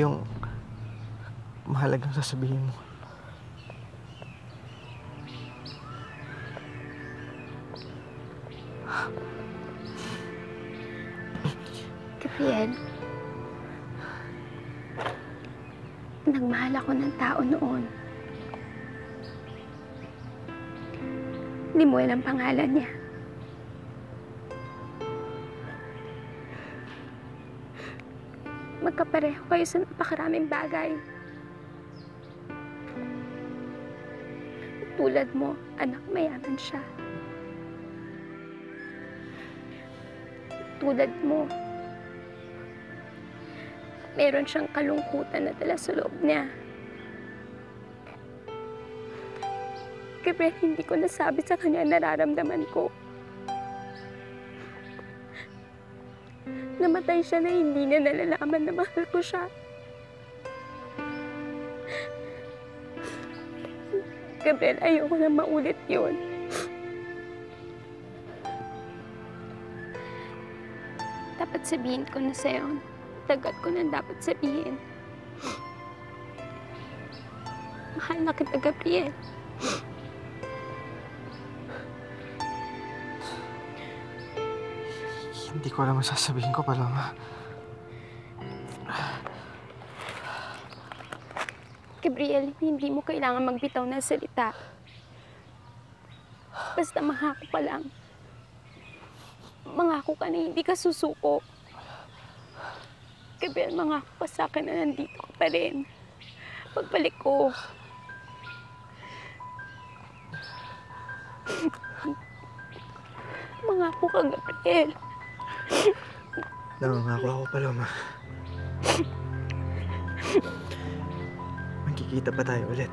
yung mahalagang sasabihin mo. Gabriel, nagmahal ako ng tao noon. Hindi mo alam pangalan niya. Magkapareho kayo sa napakaraming bagay. Tulad mo, anak, mayaman siya. Tulad mo, meron siyang kalungkutan na dala sa loob niya. Gabriel, hindi ko nasabi sa kanya ang nararamdaman ko. Namatay siya na hindi niya nalalaman na mahal ko siya. Gabriel, ayoko na maulit yun. Dapat sabihin ko na sa'yo. Tagal ko na dapat sabihin. Mahal na kita, Gabriel. Hindi ko alam ang sasabihin ko, Paloma. Gabriel, hindi mo kailangan magbitaw ng salita. Basta mangako ka lang. Mangako ka na hindi ka susuko. Gabriel, mangako ka sa akin na nandito ka pa rin. Pagbalik ko. Mangako ka, Gabriel. Nangangako ako, Paloma. Magkikita pa tayo ulit.